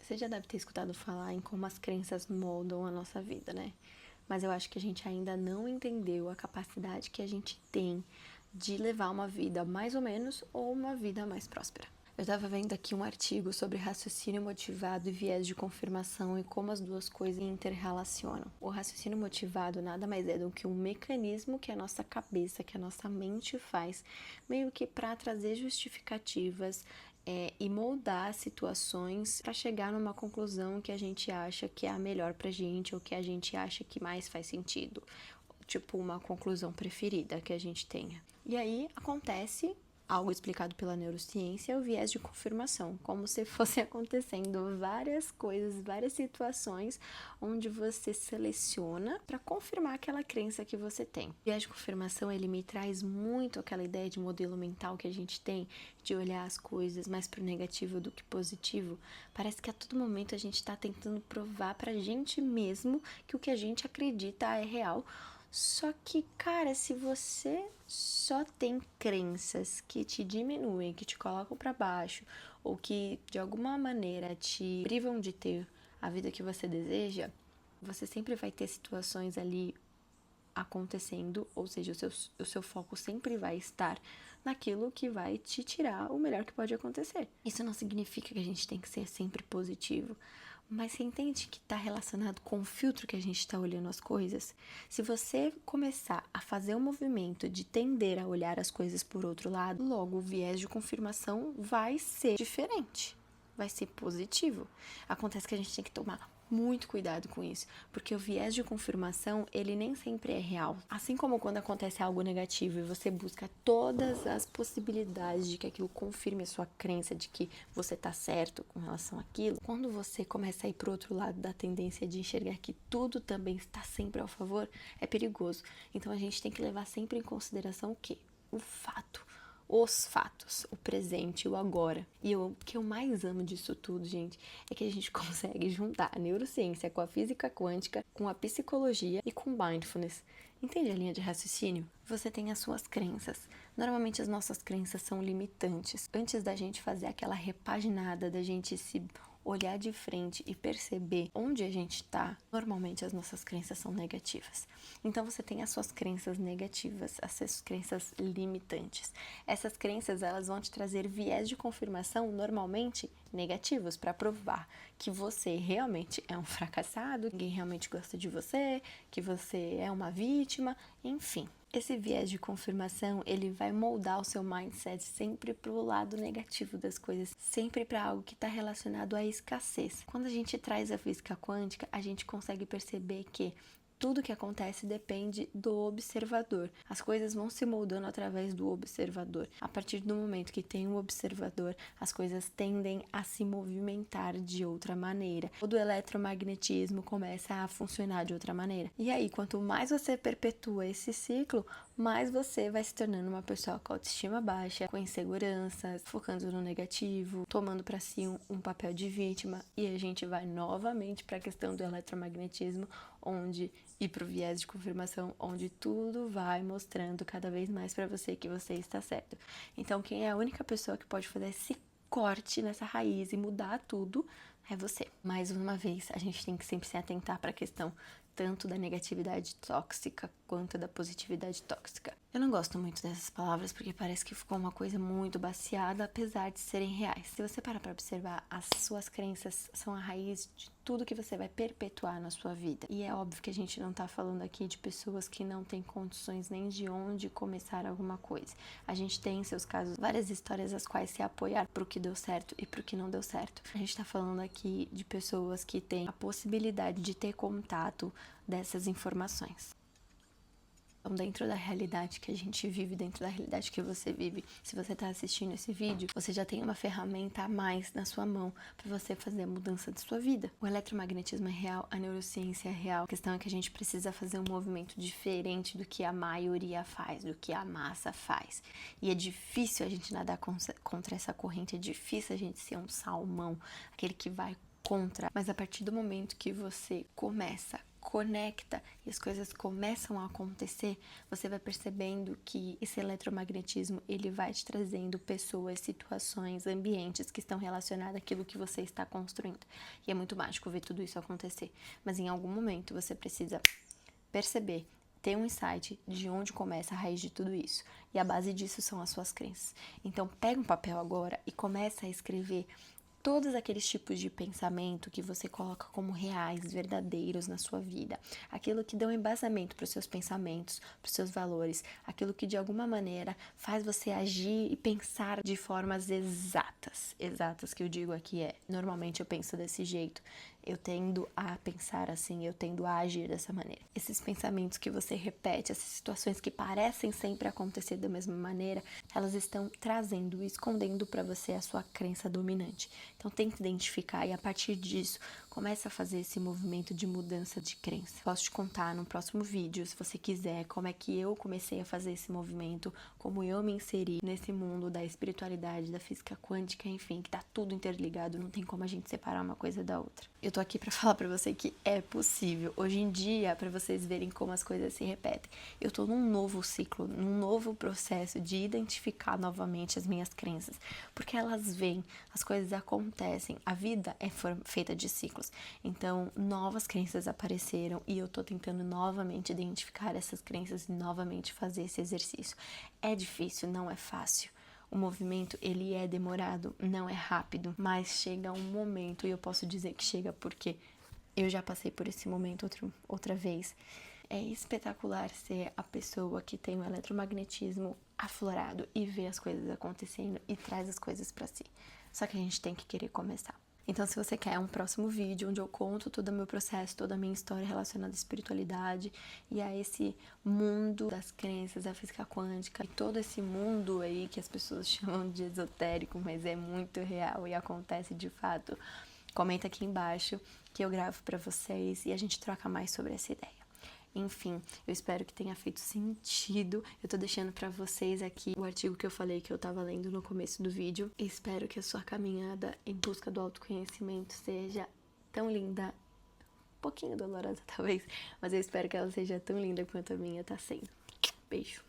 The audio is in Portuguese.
Você já deve ter escutado falar em como as crenças moldam a nossa vida, né? Mas eu acho que a gente ainda não entendeu a capacidade que a gente tem de levar uma vida mais ou menos ou uma vida mais próspera. Eu estava vendo aqui um artigo sobre raciocínio motivado e viés de confirmação e como as duas coisas interrelacionam. O raciocínio motivado nada mais é do que um mecanismo que a nossa cabeça, que a nossa mente faz, meio que para trazer justificativas e moldar situações para chegar numa conclusão que a gente acha que é a melhor pra gente ou que a gente acha que mais faz sentido. Tipo, uma conclusão preferida que a gente tenha. E aí acontece algo explicado pela neurociência, o viés de confirmação, como se fosse acontecendo várias coisas, várias situações onde você seleciona para confirmar aquela crença que você tem. O viés de confirmação, ele me traz muito aquela ideia de modelo mental que a gente tem, de olhar as coisas mais pro negativo do que positivo. Parece que a todo momento a gente está tentando provar pra gente mesmo que o que a gente acredita é real. Só que, cara, se você só tem crenças que te diminuem, que te colocam para baixo, ou que de alguma maneira te privam de ter a vida que você deseja, você sempre vai ter situações ali acontecendo, ou seja, o seu foco sempre vai estar naquilo que vai te tirar o melhor que pode acontecer. Isso não significa que a gente tem que ser sempre positivo, mas você entende que está relacionado com o filtro que a gente está olhando as coisas? Se você começar a fazer o movimento de tender a olhar as coisas por outro lado, logo o viés de confirmação vai ser diferente, vai ser positivo. Acontece que a gente tem que tomar muito cuidado com isso, porque o viés de confirmação, ele nem sempre é real. Assim como quando acontece algo negativo e você busca todas as possibilidades de que aquilo confirme a sua crença de que você tá certo com relação àquilo, quando você começa a ir pro outro lado da tendência de enxergar que tudo também está sempre ao favor, é perigoso. Então a gente tem que levar sempre em consideração o quê? O fato. Os fatos, o presente, o agora. E o que eu mais amo disso tudo, gente, é que a gente consegue juntar a neurociência com a física quântica, com a psicologia e com mindfulness. Entende a linha de raciocínio? Você tem as suas crenças. Normalmente as nossas crenças são limitantes. Antes da gente fazer aquela repaginada, da gente se olhar de frente e perceber onde a gente está, normalmente as nossas crenças são negativas. Então você tem as suas crenças negativas, as suas crenças limitantes. Essas crenças, elas vão te trazer viés de confirmação normalmente negativos para provar que você realmente é um fracassado, ninguém realmente gosta de você, que você é uma vítima, enfim. Esse viés de confirmação, ele vai moldar o seu mindset sempre para o lado negativo das coisas, sempre para algo que está relacionado à escassez. Quando a gente traz a física quântica, a gente consegue perceber que tudo que acontece depende do observador. As coisas vão se moldando através do observador. A partir do momento que tem um observador, as coisas tendem a se movimentar de outra maneira. Todo o eletromagnetismo começa a funcionar de outra maneira. E aí, quanto mais você perpetua esse ciclo, mais você vai se tornando uma pessoa com autoestima baixa, com inseguranças, focando no negativo, tomando para si um papel de vítima. E a gente vai novamente para a questão do eletromagnetismo, onde e pro viés de confirmação, onde tudo vai mostrando cada vez mais para você que você está certo. Então, quem é a única pessoa que pode fazer esse corte nessa raiz e mudar tudo é você. Mais uma vez, a gente tem que sempre se atentar para a questão tanto da negatividade tóxica quanto da positividade tóxica. Eu não gosto muito dessas palavras porque parece que ficou uma coisa muito baseada, apesar de serem reais. Se você parar para observar, as suas crenças são a raiz de tudo que você vai perpetuar na sua vida. E é óbvio que a gente não tá falando aqui de pessoas que não têm condições nem de onde começar alguma coisa. A gente tem em seus casos várias histórias às quais se apoiar pro que deu certo e pro que não deu certo. A gente tá falando aqui de pessoas que têm a possibilidade de ter contato dessas informações. Então, dentro da realidade que a gente vive, dentro da realidade que você vive, se você está assistindo esse vídeo, você já tem uma ferramenta a mais na sua mão para você fazer a mudança de sua vida. O eletromagnetismo é real, a neurociência é real. A questão é que a gente precisa fazer um movimento diferente do que a maioria faz, do que a massa faz. E é difícil a gente nadar contra essa corrente, é difícil a gente ser um salmão, aquele que vai contra. Mas a partir do momento que você começa conecta e as coisas começam a acontecer, você vai percebendo que esse eletromagnetismo, ele vai te trazendo pessoas, situações, ambientes que estão relacionados àquilo que você está construindo. E é muito mágico ver tudo isso acontecer. Mas em algum momento você precisa perceber, ter um insight de onde começa a raiz de tudo isso. E a base disso são as suas crenças. Então pega um papel agora e começa a escrever todos aqueles tipos de pensamento que você coloca como reais, verdadeiros na sua vida, aquilo que dá um embasamento para os seus pensamentos, para os seus valores, aquilo que de alguma maneira faz você agir e pensar de formas exatas que eu digo aqui normalmente eu penso desse jeito, eu tendo a pensar assim, eu tendo a agir dessa maneira. Esses pensamentos que você repete, essas situações que parecem sempre acontecer da mesma maneira, elas estão trazendo, escondendo para você a sua crença dominante. Então tente identificar e a partir disso comece a fazer esse movimento de mudança de crença. Posso te contar no próximo vídeo, se você quiser, como é que eu comecei a fazer esse movimento, como eu me inseri nesse mundo da espiritualidade, da física quântica, enfim, que tá tudo interligado, não tem como a gente separar uma coisa da outra. Eu tô aqui pra falar pra você que é possível. Hoje em dia, pra vocês verem como as coisas se repetem, eu tô num novo ciclo, num novo processo de identificar novamente as minhas crenças, porque elas vêm, as coisas acontecem, a vida é feita de ciclos. Então, novas crenças apareceram e eu tô tentando novamente identificar essas crenças e novamente fazer esse exercício. É difícil, não é fácil. O movimento, ele é demorado, não é rápido, mas chega um momento, e eu posso dizer que chega porque eu já passei por esse momento outra vez. É espetacular ser a pessoa que tem o eletromagnetismo aflorado e vê as coisas acontecendo e traz as coisas pra si. Só que a gente tem que querer começar. Então, se você quer um próximo vídeo onde eu conto todo o meu processo, toda a minha história relacionada à espiritualidade e a esse mundo das crenças, da física quântica e todo esse mundo aí que as pessoas chamam de esotérico, mas é muito real e acontece de fato, comenta aqui embaixo que eu gravo pra vocês e a gente troca mais sobre essa ideia. Enfim, eu espero que tenha feito sentido. Eu tô deixando pra vocês aqui o artigo que eu falei que eu tava lendo no começo do vídeo. Espero que a sua caminhada em busca do autoconhecimento seja tão linda, um pouquinho dolorosa talvez, mas eu espero que ela seja tão linda quanto a minha tá sendo. Beijo!